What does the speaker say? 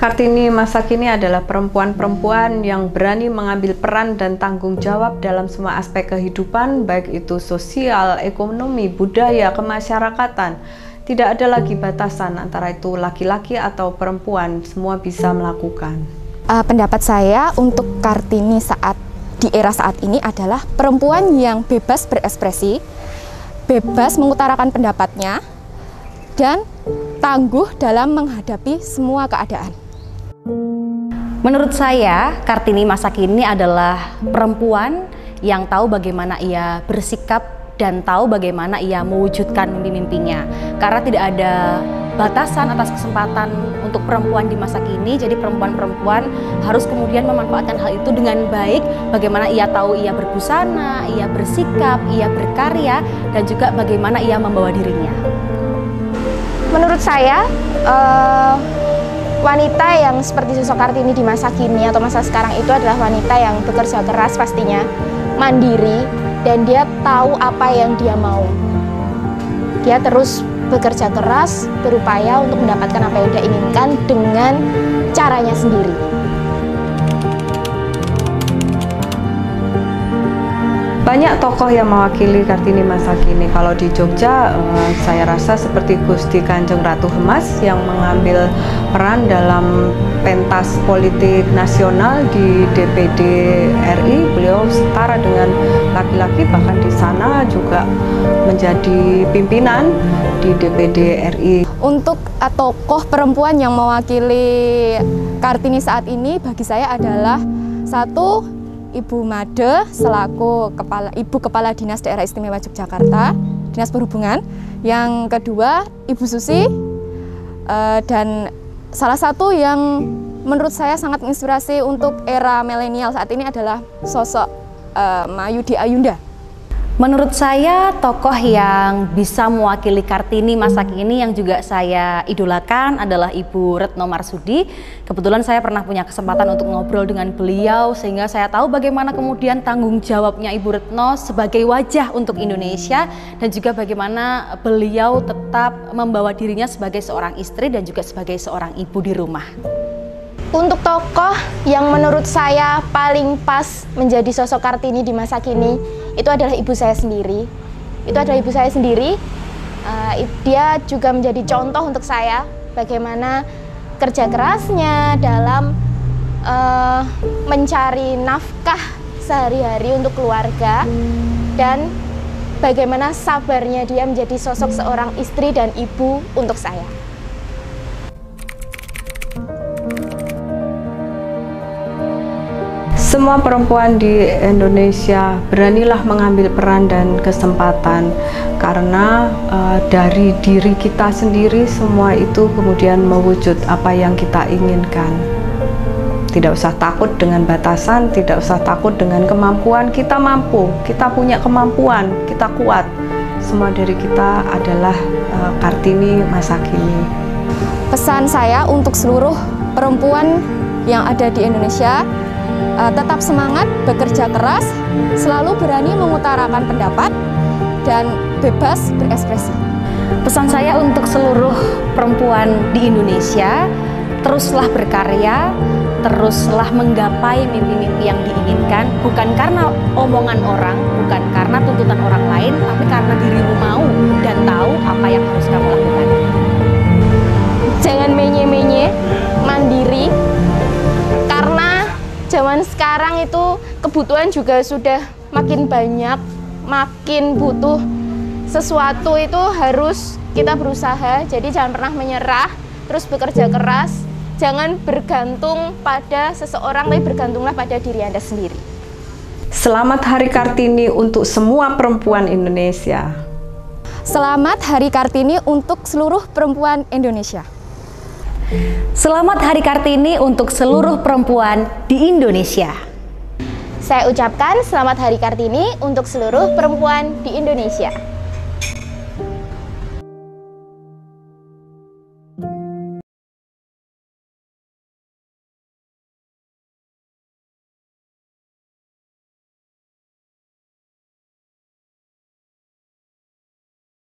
Kartini masa kini adalah perempuan-perempuan yang berani mengambil peran dan tanggung jawab dalam semua aspek kehidupan, baik itu sosial, ekonomi, budaya, kemasyarakatan. Tidak ada lagi batasan antara itu laki-laki atau perempuan, semua bisa melakukan. Pendapat saya untuk Kartini di era saat ini adalah perempuan yang bebas berekspresi, bebas mengutarakan pendapatnya, dan tangguh dalam menghadapi semua keadaan. Menurut saya, Kartini masa kini adalah perempuan yang tahu bagaimana ia bersikap dan tahu bagaimana ia mewujudkan mimpi-mimpinya. Karena tidak ada batasan atas kesempatan untuk perempuan di masa kini, jadi perempuan-perempuan harus kemudian memanfaatkan hal itu dengan baik. Bagaimana ia tahu ia berbusana, ia bersikap, ia berkarya, dan juga bagaimana ia membawa dirinya. Menurut saya, wanita yang seperti sosok Kartini di masa kini atau masa sekarang itu adalah wanita yang bekerja keras pastinya, mandiri, dan dia tahu apa yang dia mau. Dia terus bekerja keras, berupaya untuk mendapatkan apa yang dia inginkan dengan caranya sendiri. Banyak tokoh yang mewakili Kartini masa kini. Kalau di Jogja, saya rasa seperti Gusti Kanjeng Ratu Hemas yang mengambil peran dalam pentas politik nasional di DPD RI. Beliau setara dengan laki-laki, bahkan di sana juga menjadi pimpinan di DPD RI. Untuk tokoh perempuan yang mewakili Kartini saat ini bagi saya adalah satu, Ibu Made selaku Ibu Kepala Dinas Daerah Istimewa Yogyakarta, Dinas Perhubungan. Yang kedua, Ibu Susi, dan salah satu yang menurut saya sangat menginspirasi untuk era milenial saat ini adalah sosok Mayudi Ayunda. Menurut saya, tokoh yang bisa mewakili Kartini masa kini yang juga saya idolakan adalah Ibu Retno Marsudi. Kebetulan saya pernah punya kesempatan untuk ngobrol dengan beliau, sehingga saya tahu bagaimana kemudian tanggung jawabnya Ibu Retno sebagai wajah untuk Indonesia, dan juga bagaimana beliau tetap membawa dirinya sebagai seorang istri dan juga sebagai seorang ibu di rumah. Untuk tokoh yang menurut saya paling pas menjadi sosok Kartini di masa kini, itu adalah ibu saya sendiri. Dia juga menjadi contoh untuk saya bagaimana kerja kerasnya dalam mencari nafkah sehari-hari untuk keluarga, dan bagaimana sabarnya dia menjadi sosok seorang istri dan ibu untuk saya. Semua perempuan di Indonesia beranilah mengambil peran dan kesempatan, karena dari diri kita sendiri semua itu kemudian mewujud apa yang kita inginkan. Tidak usah takut dengan batasan, tidak usah takut dengan kemampuan. Kita mampu, kita punya kemampuan, kita kuat. Semua dari kita adalah Kartini masa kini. Pesan saya untuk seluruh perempuan yang ada di Indonesia, tetap semangat, bekerja keras, selalu berani mengutarakan pendapat, dan bebas berekspresi. Pesan saya untuk seluruh perempuan di Indonesia, teruslah berkarya, teruslah menggapai mimpi-mimpi yang diinginkan, bukan karena omongan orang, bukan karena tuntutan orang lain, tapi karena dirimu mau dan tahu apa yang harus kamu lakukan. Jangan menye-menye, mandiri, karena zaman sekarang itu kebutuhan juga sudah makin banyak, makin butuh sesuatu itu harus kita berusaha. Jadi jangan pernah menyerah, terus bekerja keras. Jangan bergantung pada seseorang, tapi bergantunglah pada diri Anda sendiri. Selamat Hari Kartini untuk semua perempuan Indonesia. Selamat Hari Kartini untuk seluruh perempuan Indonesia. Selamat Hari Kartini untuk seluruh perempuan di Indonesia. Saya ucapkan selamat Hari Kartini untuk seluruh perempuan di Indonesia.